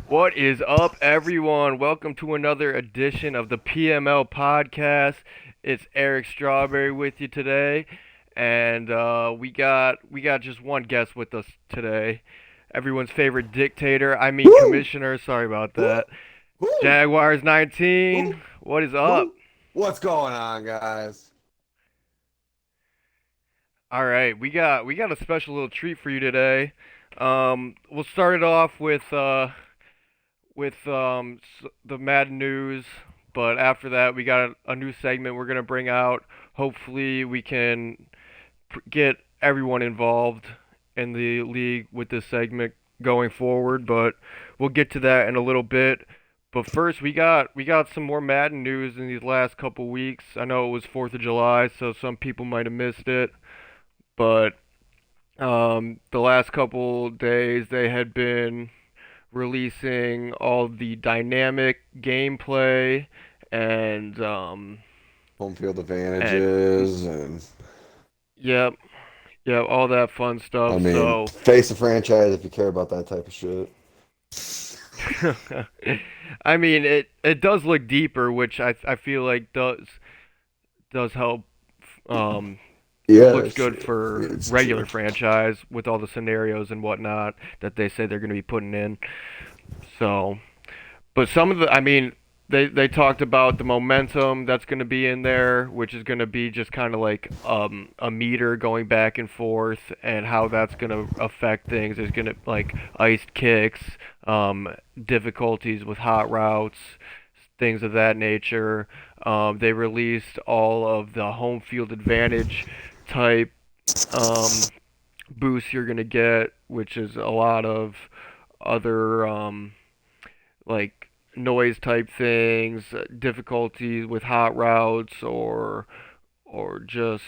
What is up, everyone? Welcome to another edition of the PML podcast. It's Eric Strawberry with you today, and we got just one guest with us today. Everyone's favorite dictator. I mean Woo! commissioner. Sorry about Woo! that. Woo! Jaguars 19. Woo! What is up? Woo! What's going on, guys? All right, we got a special little treat for you today. We'll start it off with the Madden news, but after that we got a new segment we're gonna bring out. Hopefully we can get everyone involved in the league with this segment going forward, but we'll get to that in a little bit. But first, we got some more Madden news in these last couple weeks. I know it was 4th of July, so some people might have missed it, but the last couple days they had been releasing all the dynamic gameplay and Home field and advantages, and yep, yep, all that fun I stuff. mean, So face the franchise if you care about that type of shit. I mean it does look deeper, which I feel like does help. Um, Yeah, looks good for it's true. regular franchise with all the scenarios and whatnot that they say they're going to be putting in. So but some of the, I mean, they talked about the momentum that's going to be in there, which is going to be just kind of like a meter going back and forth, and how that's going to affect things. There's going to like iced kicks, difficulties with hot routes, things of that nature. They released all of the home field advantage type um, boosts you're going to get, which is a lot of other like noise type things, difficulties with hot routes, or just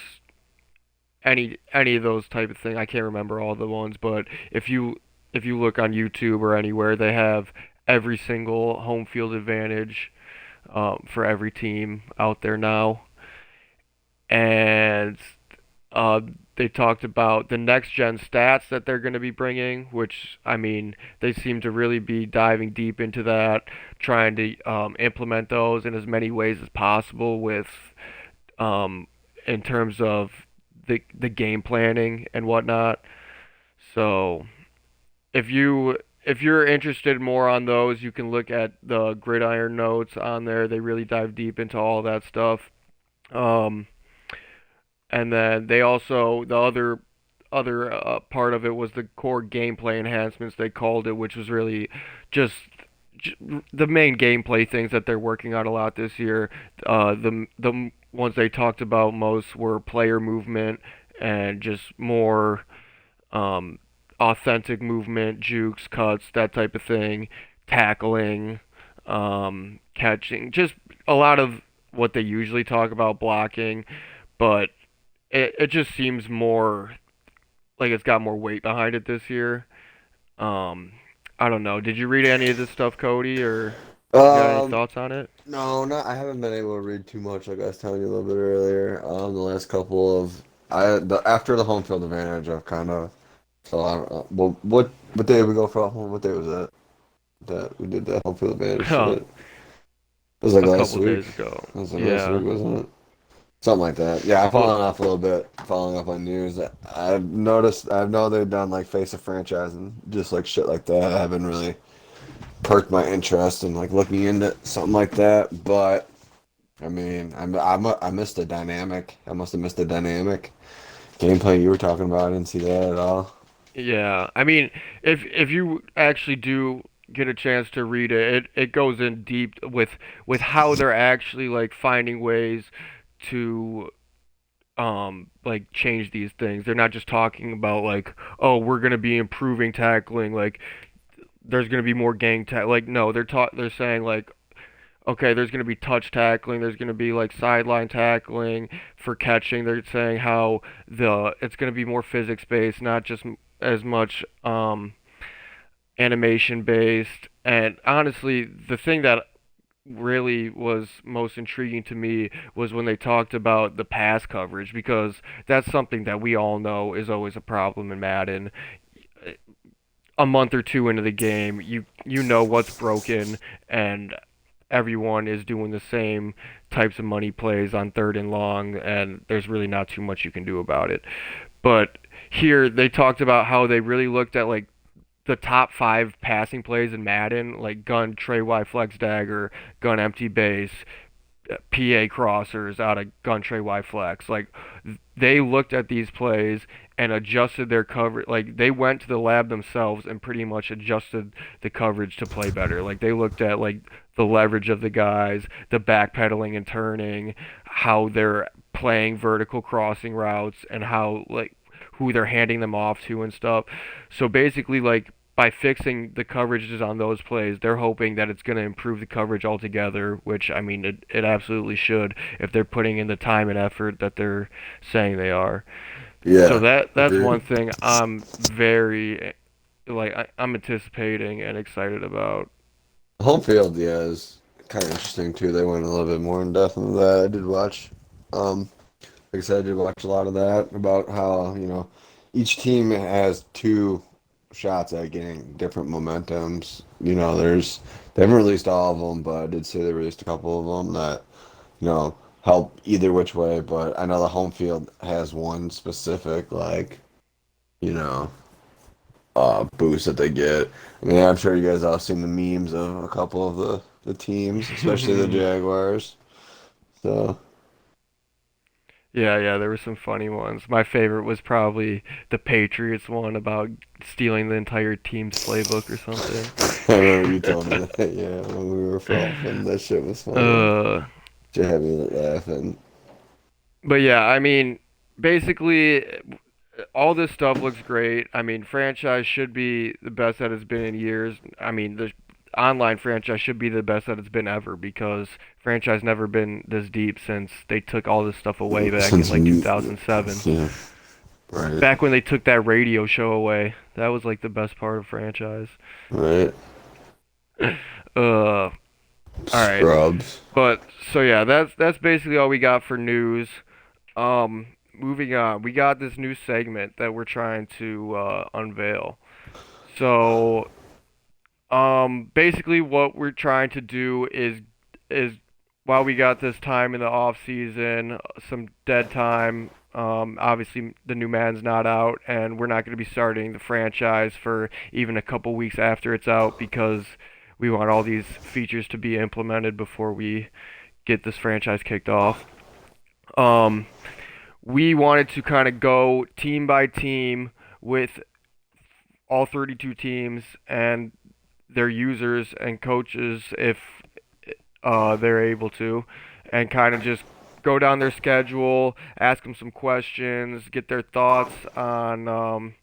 any of those type of things. I can't remember all the ones, but if you look on YouTube or anywhere, they have every single home field advantage for every team out there now, and uh, they talked about the next gen stats that they're going to be bringing, which I mean, they seem to really be diving deep into that, trying to implement those in as many ways as possible with um, in terms of the game planning and whatnot. So if you're interested more on those, you can look at the Gridiron notes on there. They really dive deep into all that stuff. Um, and then they also the other part of it was the core gameplay enhancements they called it, which was really just the main gameplay things that they're working on a lot this year. The ones they talked about most were player movement and just more um, authentic movement, jukes, cuts, that type of thing, tackling, catching, just a lot of what they usually talk about, blocking, but it just seems more like it's got more weight behind it this year. Um, I don't know. Did you read any of this stuff, Cody, or you got any Um, thoughts on it? no, not. I haven't been able to read too much, like I was telling you a little bit earlier. The last couple of after the home field advantage, I've kind of so well, what day did we go for home? What day was that? That we did that home field advantage shit. It was like A last couple week. days ago. It was like last week, Yeah. wasn't it? Something like that. Yeah, I've Well, fallen off a little bit, following up on news. I've noticed, I know they've done like face of franchise and just like shit like that. I haven't really perked my interest in like looking into something like that. But I mean, I missed the dynamic. I must have missed the dynamic gameplay you were talking about. I didn't see that at all. yeah. I mean, if you actually do get a chance to read it, it goes in deep with how they're actually like finding ways to like change these things. They're not just talking about like, oh, we're gonna be improving tackling, like there's gonna be more gang tack. Like no, they're saying like, okay, there's gonna be touch tackling, there's gonna be like sideline tackling for catching. They're saying how the it's gonna be more physics based, not just as much animation based. And honestly, the thing that really was most intriguing to me was when they talked about the pass coverage, because that's something that we all know is always a problem in Madden. a month or two into the game, you know what's broken, and everyone is doing the same types of money plays on third and long, and there's really not too much you can do about it. But here they talked about how they really looked at like the top five passing plays in Madden, like gun tray Y flex dagger, gun empty base, PA crossers out of gun tray Y flex. Like they looked at these plays and adjusted their coverage. Like they went to the lab themselves and pretty much adjusted the coverage to play better. Like they looked at like the leverage of the guys, the backpedaling and turning, how they're playing vertical crossing routes, and how like who they're handing them off to and stuff. So basically, like by fixing the coverages on those plays, they're hoping that it's going to improve the coverage altogether, which, I mean, it absolutely should if they're putting in the time and effort that they're saying they are. So Yeah, that's agreed. one thing I'm very, like, I'm anticipating and excited about. Home field, yeah, is kind of interesting too. They went a little bit more in depth into that. I did watch, um, like I said, I did watch a lot of that about how, each team has two shots at getting different momentums. They haven't released all of them, but I did say they released a couple of them that, help either which way. But I know the home field has one specific, like, you know, boost that they get. I mean, I'm sure you guys all seen the memes of a couple of the teams, especially the Jaguars. So, Yeah, there were some funny ones. My favorite was probably the Patriots one about stealing the entire team's playbook or I remember you told me something. that, yeah, when we were golfing. That shit was funny. uh, It had me laughing. but yeah, I mean, basically, all this stuff looks great. I mean, franchise should be the best that it's been in years. I mean, the online franchise should be the best that it's been ever because franchise never been this deep since they took all this stuff away back in Since, like 2007. yeah, right, Back when they took that radio show away, that was like the best part of franchise. right. All right, Scrubs. but so yeah, that's basically all we got for news. Moving on, we got this new segment that we're trying to unveil. So, basically, what we're trying to do is while we got this time in the off season, some dead time. Obviously, the new man's not out, and we're not going to be starting the franchise for even a couple weeks after it's out because we want all these features to be implemented before we get this franchise kicked off. Um, we wanted to kind of go team by team with all 32 teams and their users and coaches if they're able to, and kind of just go down their schedule, ask them some questions, get their thoughts on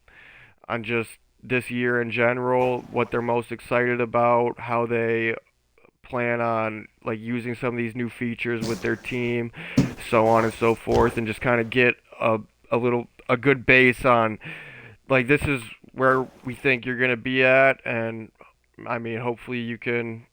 just this year in general, what they're most excited about, how they plan on like using some of these new features with their team, so on and so forth, and just kind of get a good base on like this is where we think you're gonna be at, and I mean hopefully you can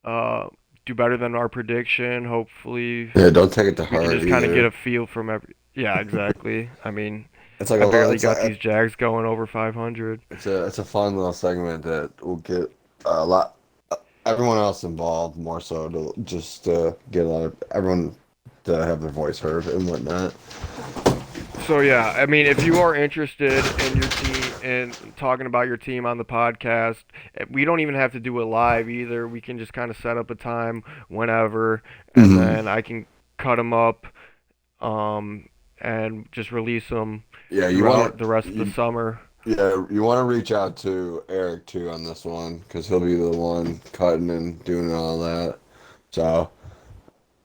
uh, do better than our prediction. Hopefully Yeah, don't take it to we can heart just kind of get either. a feel from every. Yeah, exactly. I mean, It's like I a lot. barely got these Jags going over 500. It's a fun little segment that will get a lot everyone else involved more so to just get a lot of everyone to have their voice heard and whatnot. So yeah, I mean, if you are interested in your team and talking about your team on the podcast, we don't even have to do it live either. We can just kind of set up a time whenever, and Hmm. then I can cut them up, and just release them Yeah, throughout the rest of the summer. you want to reach out to Eric too on this one because he'll be the one cutting and doing all that. So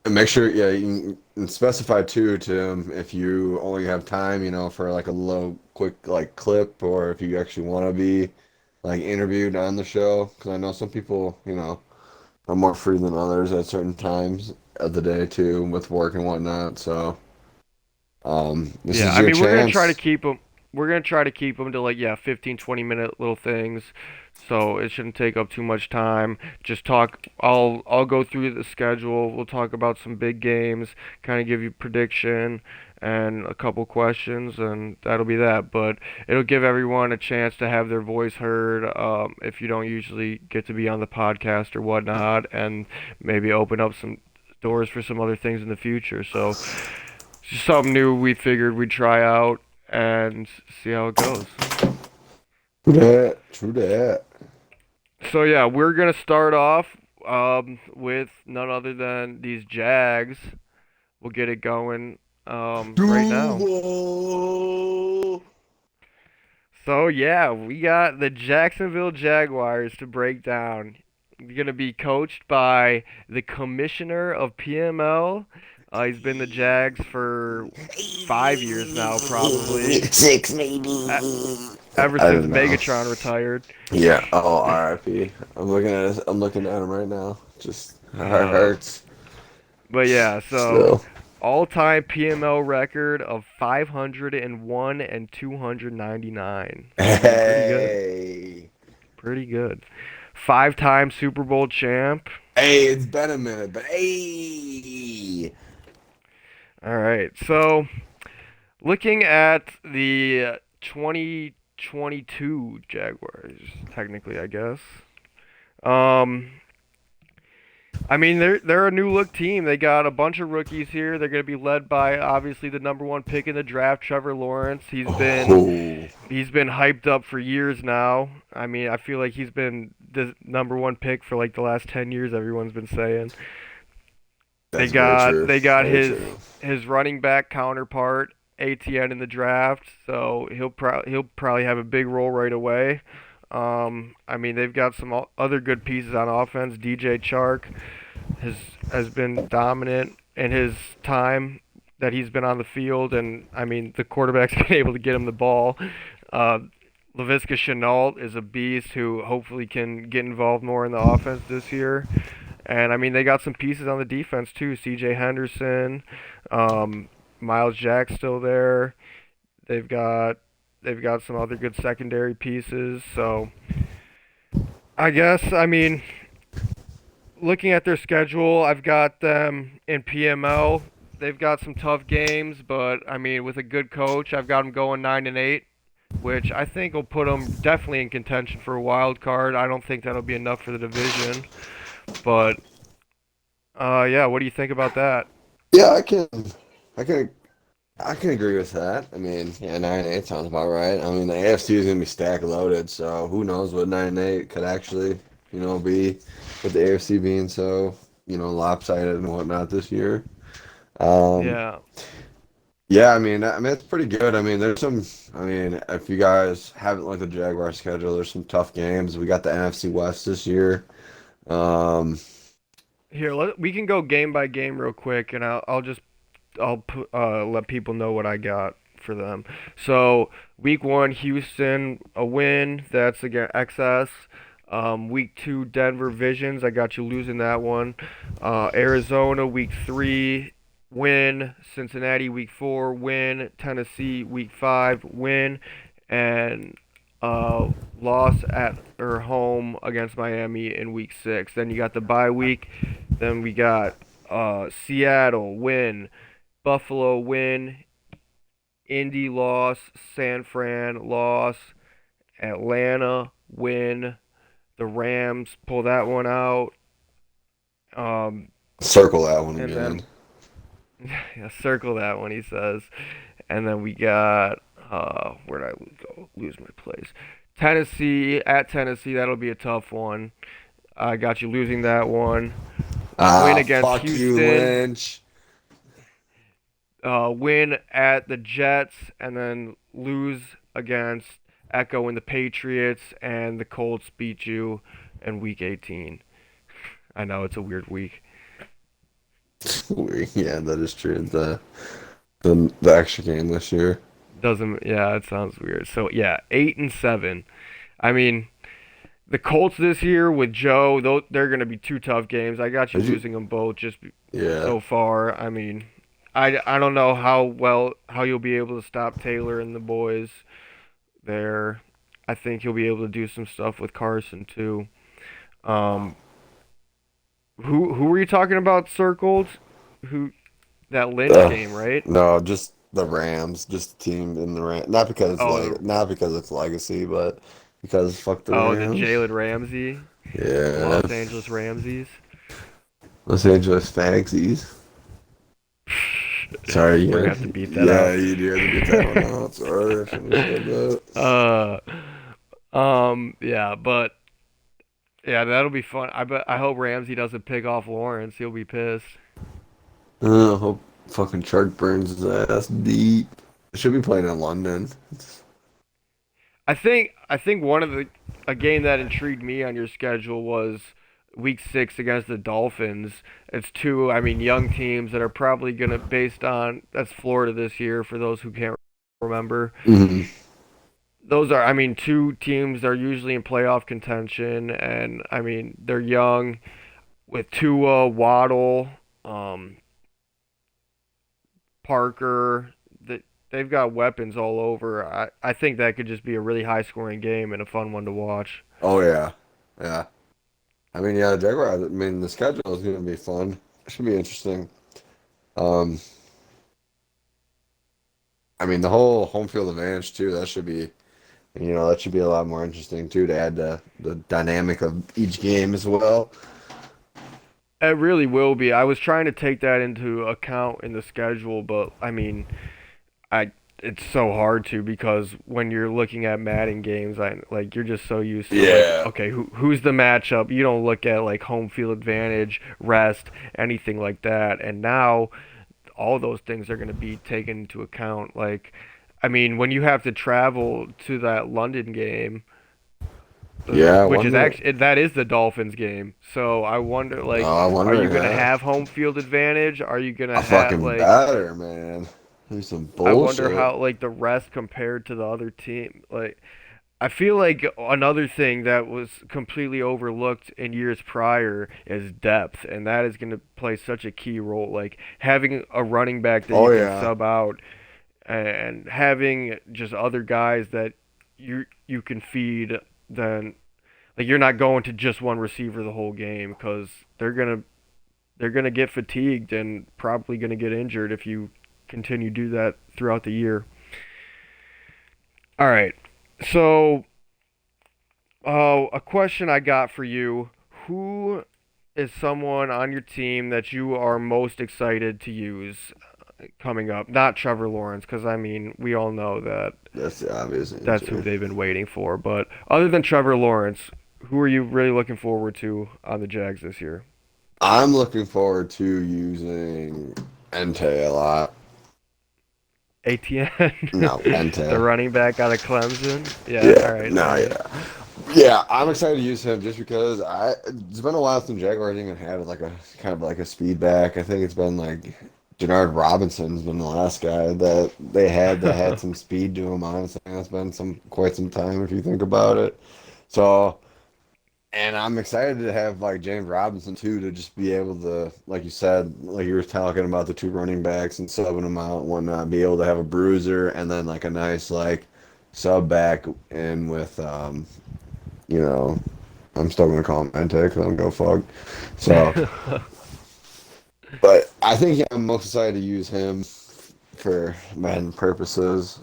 and make sure, yeah, you can specify too to him if you only have time, for like a little quick like clip, or if you actually want to be like interviewed on the show. Because I know some people, are more free than others at certain times of the day too, with work and whatnot. So, this Yeah, is I your mean, we're gonna try to chance. keep them. We're gonna try to keep them to like 15, 20 minute little things, so it shouldn't take up too much time. Just talk. I'll go through the schedule. We'll talk about some big games, kind of give you prediction, and a couple questions, and that'll be that. But it'll give everyone a chance to have their voice heard if you don't usually get to be on the podcast or whatnot, and maybe open up some doors for some other things in the future. So it's just something new we figured we'd try out and see how it goes. True that. True that. So yeah, we're gonna start off with none other than these Jags. We'll get it going right now. Duval. So yeah, we got the Jacksonville Jaguars to break down. We're gonna be coached by the commissioner of PML. He's been the Jags for 5 years now, probably. Six, maybe. E- Ever I since don't know. Megatron retired. Yeah. Oh, R.I.P. I'm looking at him right now. Just heart Uh, hurts. but yeah, so Still. all-time PML record of 501 and 299. I mean, pretty good. Hey. Pretty good. Five-time Super Bowl champ. Hey, it's been a minute, but hey. All right. So, looking at the 2022 Jaguars, technically, I guess. Um, I mean, they're a new look team. They got a bunch of rookies here. They're going to be led by obviously the number one pick in the draft, Trevor Lawrence. Oh. He's been hyped up for years now. I mean, I feel like he's been the number one pick for like the last 10 years. Everyone's been saying That's very true. they got Very true. his running back counterpart ATN in the draft, so he'll probably have a big role right away. I mean, they've got some other good pieces on offense. DJ Chark has has been dominant in his time that he's been on the field, and I mean the quarterback's been able to get him the ball. Uh, Laviska Shenault is a beast who hopefully can get involved more in the offense this year. And I mean they got some pieces on the defense too. C.J. Henderson, um, Miles Jack's still there. They've got they've got some other good secondary pieces. So I guess I mean looking at their schedule, I've got them in PML. They've got some tough games, but I mean, with a good coach, I've got them going 9-8, which I think will put them definitely in contention for a wild card. I don't think that'll be enough for the division, but yeah, what do you think about that? Yeah, I can, I can agree with that. I mean, yeah, 9-8 sounds about right. I mean, the AFC is gonna be stack loaded, so who knows what 9-8 could actually, be with the AFC being so, lopsided and whatnot this year. Um, Yeah, yeah, I mean, it's pretty good. I mean, there's some. I mean, if you guys haven't looked at the Jaguar schedule, there's some tough games. We got the NFC West this year. Um, here we can go game by game real quick, and let people know what I got for them. So week one, Houston, a win. That's again XS. Week two, Denver Visions. I got you losing that one. Arizona, week three, win. Cincinnati, week four, win. Tennessee, week five, win. And loss at or home against Miami in week six. Then you got the bye week. Then we got Seattle, win. Buffalo, win. Indy, loss. San Fran, loss. Atlanta, win. The Rams pull that one out. Um, circle that one and again. then yeah, circle that one. He says, and then we got where did I go? Lose my place. Tennessee at Tennessee. That'll be a tough one. I got you losing that one. Win Ah, against fuck you, Houston. Lynch. Win at the Jets, and then lose against Echo and the Patriots, and the Colts beat you in Week 18. I know it's a weird week. Yeah, that is true. The extra game this year. Doesn't yeah, it sounds weird. So yeah, 8-7. I mean, the Colts this year with Joe, they're gonna be two tough games. I got you Did you? losing them both just Yeah. so far. I mean, I don't know how you'll be able to stop Taylor and the boys there. I think he'll be able to do some stuff with Carson too. Um, who were you talking about circled? Who that Lynch Uh, game, right? no, just the Rams, just a team in the Ram. Not because Oh, the not because it's legacy, but because fuck the oh the Rams. Jalen Ramsey, the Yeah, Los Angeles Ramses. Los Angeles Fagsies. Sorry, We're gonna yeah, have to beat that yeah, out. you do have to get that one out. Sorry, I shouldn't have said that. uh, yeah, but yeah, that'll be fun. I hope Ramsey doesn't pick off Lawrence. He'll be pissed. I hope fucking Shark burns his ass deep. Should be playing in London. I think one of the a game that intrigued me on your schedule was week 6 against the Dolphins. It's two, I mean, young teams that are probably gonna based on that's Florida this year for those who can't remember. Hmm. Those are, I mean, two teams that are usually in playoff contention, and I mean they're young with Tua, Waddle, um, Parker. That they've got weapons all over. I think that could just be a really high scoring game and a fun one to watch. Oh yeah, yeah. I mean, yeah, Jaguars. I mean, the schedule is going to be fun. It should be interesting. Um, I mean, the whole home field advantage too. That should be, that should be a lot more interesting too to add the dynamic of each game as well. It really will be. I was trying to take that into account in the schedule, but I mean, I it's so hard to because when you're looking at Madden games, I like you're just so used to like Yeah. okay, who's the matchup? You don't look at like home field advantage, rest, anything like that. And now all those things are going to be taken into account. Like, I mean, when you have to travel to that London game, Yeah, I which is wonder. actually that is the Dolphins game. So I wonder, like, I are wonder. you gonna Yeah, have home field advantage? Are you gonna I have fucking like? better, man. There's some I wonder bullshit. how like the rest compared to the other team. Like, I feel like another thing that was completely overlooked in years prior is depth, and that is going to play such a key role. Like having a running back that you Oh can yeah. sub out, and having just other guys that you can feed. Then like you're not going to just one receiver the whole game because they're gonna get fatigued and probably gonna get injured if you continue to do that throughout the year. All right, so a question I got for you: who is someone on your team that you are most excited to use coming up? Not Trevor Lawrence, because I mean we all know that That's the obvious that's who answer. they've been waiting for. But other than Trevor Lawrence, who are you really looking forward to on the Jags this year? I'm looking forward to using Entei a lot. ATN, No, the Entei. running back out of Clemson. Yeah, Yeah, all right, all no, right. yeah. Yeah, I'm excited to use him just because it's been a while since Jaguars even had like a kind of like a speed back. I think it's been like Jannard Robinson's been the last guy that they had that had some speed to him, honestly. And it's been quite some time if you think about it. So, and I'm excited to have like James Robinson too to just be able to, like you said, like you were talking about the two running backs and subbing them out and whatnot, be able to have a bruiser and then like a nice like sub back in with you know, I'm still gonna call him Ente because I'm go fuck. So, but I think I'm most excited to use him for Madden purposes.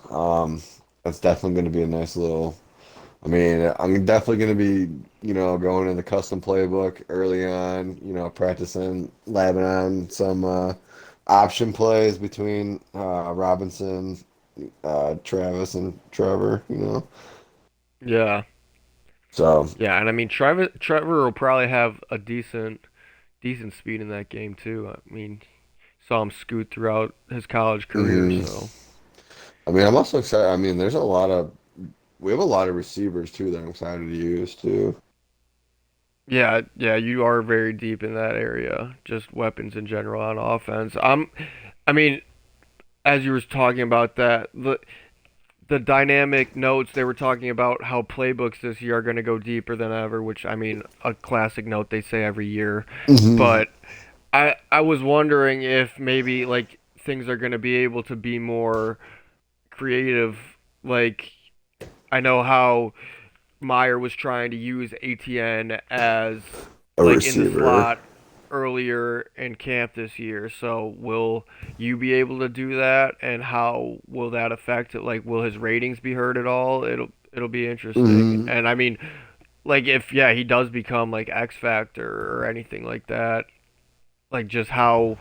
That's definitely going to be a nice little. I mean, I'm definitely going to be, going in the custom playbook early on. Practicing, labbing on some option plays between Robinson, Travis, and Trevor. Yeah, So yeah, and I mean Trevor will probably have a decent speed in that game too. I mean, saw him scoot throughout his college career, hmm so I mean, I'm also excited. I mean, we have a lot of receivers too that I'm excited to use too. yeah, yeah, you are very deep in that area. Just weapons in general on offense. I mean, as you were talking about that, the dynamic notes they were talking about how playbooks this year are going to go deeper than ever, which I mean, a classic note they say every year. Hmm. But I was wondering if maybe like things are going to be able to be more creative. Like I know how Meyer was trying to use ATN as A like in the receiver. slot earlier in camp this year. So will you be able to do that, and how will that affect it? Like, will his ratings be hurt at all? It'll be interesting. Hmm. And I mean, like if he does become like X Factor or anything like that, like just how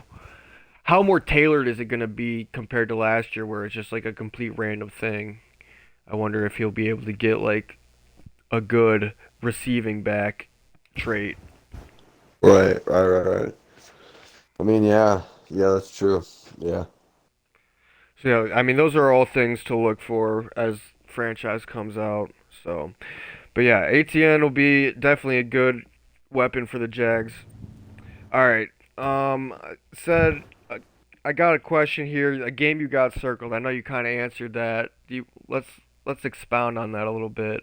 more tailored is it gonna be compared to last year, where it's just like a complete random thing? I wonder if he'll be able to get like a good receiving back trait. Right. I mean, yeah, that's true. Yeah, So yeah, I mean those are all things to look for as franchise comes out. So, but yeah, ATN will be definitely a good weapon for the Jags. All right. Said I got a question here. A game you got circled. I know you kind of answered that. Let's expound on that a little bit.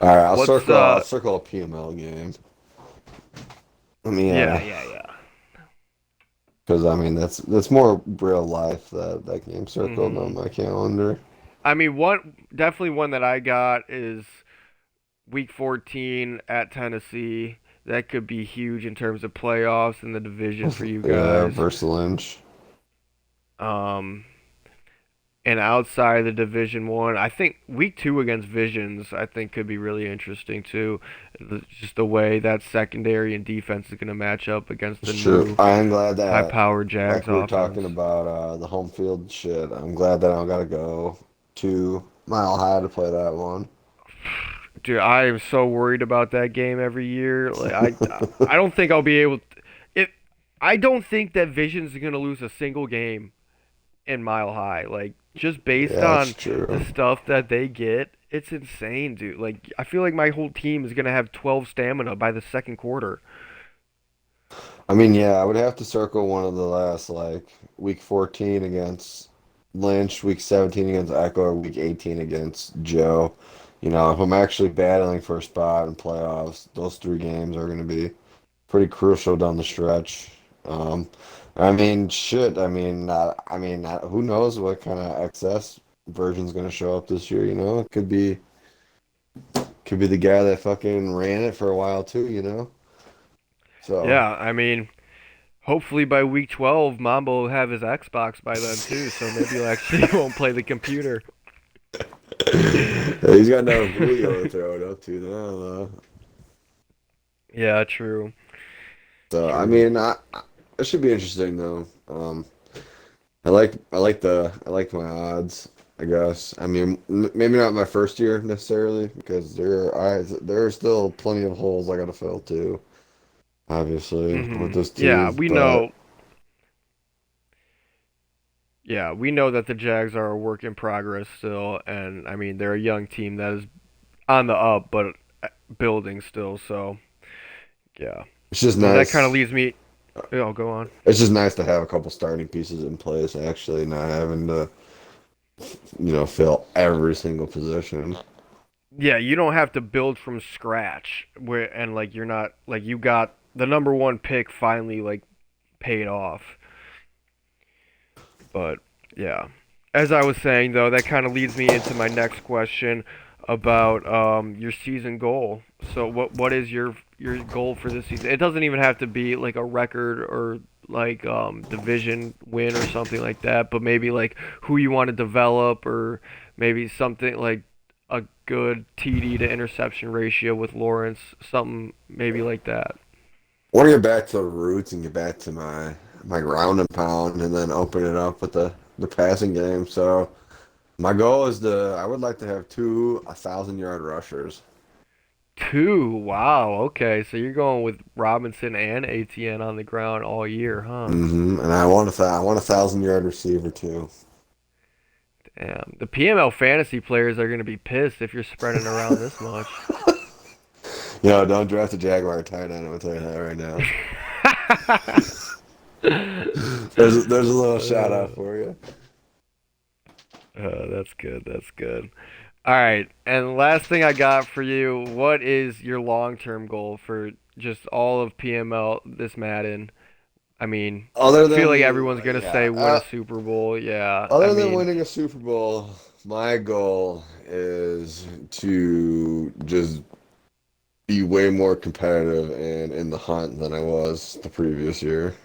all right. What's I'll circle a PML game. I mean, yeah. because I mean that's more real life that game circled on Mhm. my calendar. I mean, one that I got is Week 14 at Tennessee. That could be huge in terms of playoffs in the division for you Yeah, guys. versus Lynch. Um, and outside the Division One, I think Week 2 against Visions, I think could be really interesting too. Just the way that secondary and defense is going to match up against the It's true. new I am glad that, high-powered Jags like we were offense. talking about the home field shit. I'm glad that I don't gotta go to Mile High to play that one. Dude, I am so worried about that game every year. Like I don't think I'll be able to, it I don't think that Visions is going to lose a single game in Mile High. Like just based Yeah, that's on the true. stuff that they get, it's insane, dude. Like I feel like my whole team is going to have 12 stamina by the second quarter. I mean, yeah, I would have to circle one of the last like week 14 against Lynch, week 17 against Echo, or week 18 against Joe. You know, if I'm actually battling for a spot in playoffs, those three games are going to be pretty crucial down the stretch. Um, I mean, shit. Who knows what kind of XS version's going to show up this year? You know, it could be the guy that fucking ran it for a while too. You know, so. Yeah, I mean, hopefully by week 12, Mambo will have his Xbox by then too, so maybe he'll actually won't play the computer. He's got no Julio to throw it up to now, though. Yeah, true. So I True. mean, it should be interesting though. I like my odds. I guess. I mean, maybe not my first year necessarily because there are still plenty of holes I got to fill too. Obviously with Mhm. this Yeah, team, but we know that the Jags are a work in progress still, and I mean they're a young team that is on the up, but building still. So yeah, it's just so that kind of nice. leaves me. Oh, go on. It's just nice to have a couple starting pieces in place. Actually, not having to fill every single position. Yeah, you don't have to build from scratch, where and like you're not like you got the number one pick finally like paid off. But yeah, as I was saying though, that kind of leads me into my next question about your season goal. So what is your goal for this season? It doesn't even have to be like a record or like division win or something like that, but maybe like who you want to develop, or maybe something like a good TD to interception ratio with Lawrence, something maybe like that. I want to get back to the roots and get back to my ground and pound, and then open it up with the passing game. So my goal is I would like to have two 1,000-yard rushers. Two. Wow. Okay. So you're going with Robinson and ATN on the ground all year, huh? And I want 1,000-yard receiver too. Damn. The PML fantasy players are going to be pissed if you're spreading around this much. Don't draft a Jaguar tight end. I'm gonna tell you that right now. There's a little shout uh, out for you. that's good. That's good. All right. And last thing I got for you, what is your long-term goal for just all of PML this Madden? I mean, I Other feel like than everyone's going to yeah, say win a Super Bowl. Yeah. I other than mean, winning a Super Bowl, my goal is to just be way more competitive and in the hunt than I was the previous year.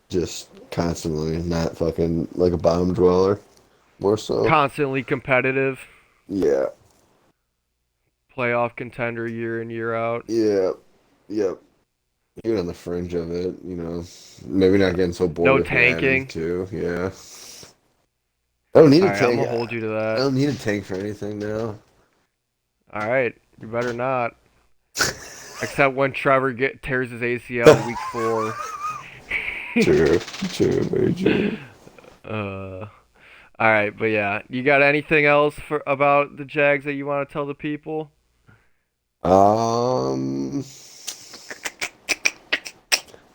Just constantly, not fucking like a bottom dweller. More so. Constantly competitive, Yeah. playoff contender year in year out. Yeah. Yep. Even on the fringe of it, you know. Maybe not getting so bored No with Madden tanking. too. Yeah. I don't need All a right, I'm tank. gonna hold you to I that. don't need a tank for anything now. All right, you better not. Except when Trevor tears his ACL week 4. True. True. Very true. All right, but yeah, you got anything else for about the Jags that you want to tell the people? Um,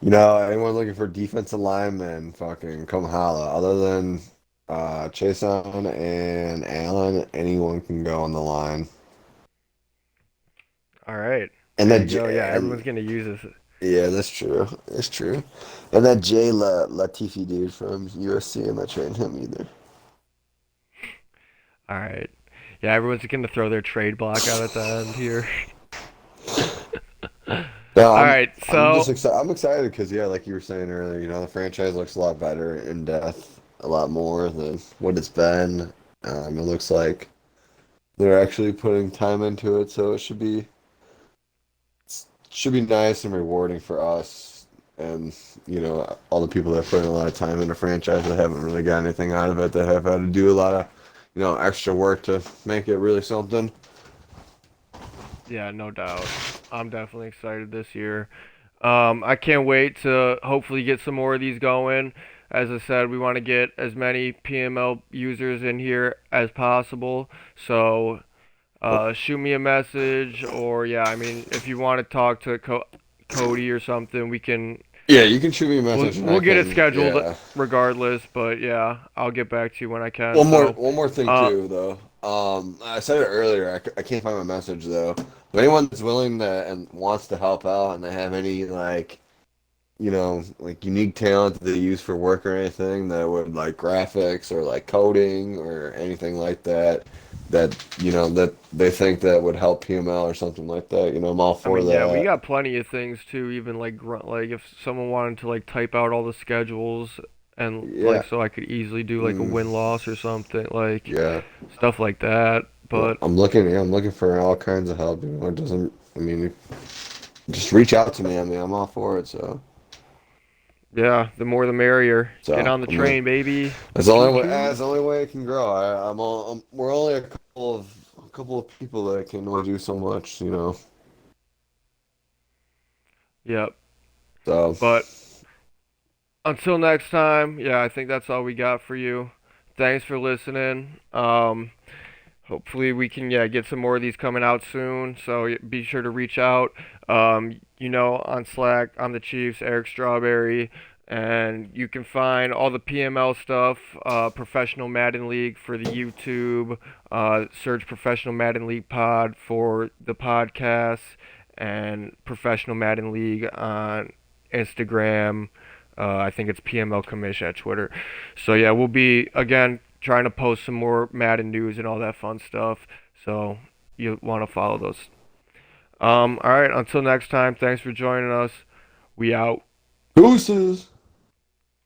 anyone looking for defensive linemen, fucking come holla. Other than Chason and Allen, anyone can go on the line. All right, And there that you go. Yeah, and everyone's gonna use this. yeah, that's true. That's true. And that Latifi dude from USC, I'm not trading him either. All right, yeah, everyone's gonna throw their trade block out at the end here. No, All I'm right, I'm just so excited. I'm excited because yeah, like you were saying earlier, the franchise looks a lot better in depth, a lot more than what it's been. It looks like they're actually putting time into it, so it should be nice and rewarding for us and all the people that put in a lot of time in the franchise that haven't really got anything out of it, that have had to do a lot of extra work to make it really something. yeah, no doubt, I'm definitely excited this year. I can't wait to hopefully get some more of these going. As I said, we want to get as many PML users in here as possible. So shoot me a message, or yeah, I mean, if you want to talk to Cody or something, we can. Yeah, you can shoot me a We'll message and I we'll get it can, scheduled yeah. regardless. But yeah, I'll get back to you when I can. One more, So, one more thing uh, too, though. I said it earlier. I can't find my message though. But anyone that's willing to and wants to help out, and they have any like unique talent that they use for work or anything that would like graphics or like coding or anything like that, that they think that would help PML or something like that. I'm all I for mean, yeah, we that. got plenty of things too. Even like like if someone wanted to like type out all the schedules and Yeah. like so I could easily do like a Mm, win loss or something like yeah. stuff like that. Well, But I'm looking. Yeah, I'm looking for all kinds of help. It doesn't. I mean, just reach out to me. I mean, I'm all for it. So, yeah, the more the merrier. Get so on the I'm gonna. train, baby. That's the Choo only way. choo. That's the only way it can grow. We're only a couple of people that can only do so much. Yep. So, But until next time, yeah, I think that's all we got for you. Thanks for listening. Hopefully we can get some more of these coming out soon. So be sure to reach out. On Slack, I'm the Chiefs, Eric Strawberry, and you can find all the PML stuff, Professional Madden League for the YouTube. Search Professional Madden League Pod for the podcast, and Professional Madden League on Instagram. I think it's PML Commission at Twitter. So yeah, we'll be again trying to post some more Madden news and all that fun stuff. So you want to follow those. All right. Until next time. Thanks for joining us. We out. deuces.